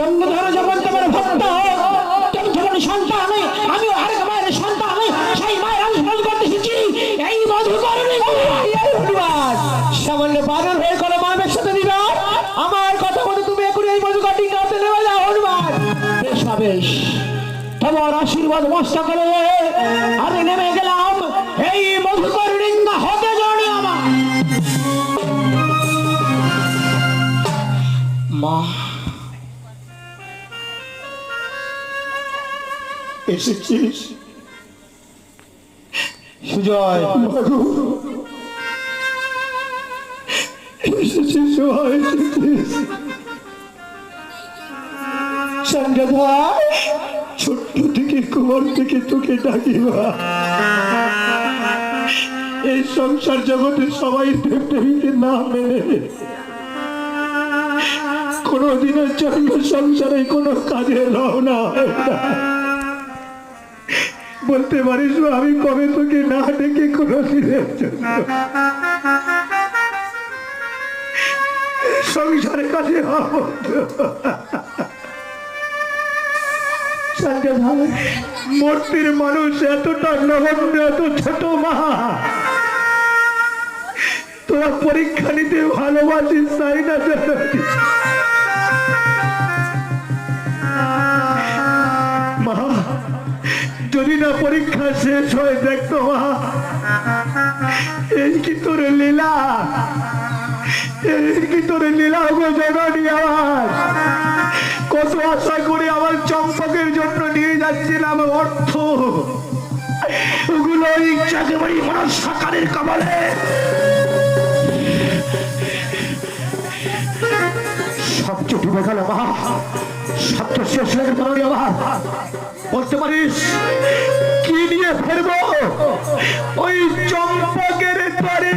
চন্দ্রধর যখন তোমার ভক্ত, যখন সন্তান আমি আরেক মায়ের সন্তান, সেই মায়ের আমি স্মরণ করতে এসেছি এই মধুকরণী। সামান্য পাগল হয়ে কোনো মায়ের সাথে দিবা আমার কথা বলে তুমি এখন এই মধুকরণী কাটতে নেবে যাও হনুমান। বেশ বেশ, তোমার আশীর্বাদ মস্ত করে আমি নেমে গেলাম এই মধুকরণী হতে জানি আমার মা। এসেছিস সুজয়? এসেছিস সঞ্জয়, ছোট্ট থেকে কুমার থেকে তোকে ডাকিবা। এই সংসার জগতে সবাই দেবদেবীকে না মেনে কোনদিনের জন্য সংসারে কোনো কাজে রওনা হয় না। বলতে পারিস আমি কবে তোকে না ডেকে কোনো দিনের জন্য সংসারের কাজে মূর্তির মানুষ এতটা নগণ্য, এত ছোট মা, তোরা পরীক্ষা নিতে ভালোবাসিস তাই না? মা, যদি না পরীক্ষা শেষ হয় দেখতো মা, এই কি তোর লীলা, এই কি তোর লীলা গো জননী। আমার কত আশা করে আমার চম্পকের জন্য নিয়ে যাচ্ছিলাম অর্থ, ওগুলো ইচ্ছাকে বাড়ি মানুষ সরকারের কবলে সবচেয়ে ডুবে গেল মা। সত্য শেষ হয়ে গেল আমার। বলতে পারিস কি নিয়ে ফেরবো ওই চম্পকের তরে?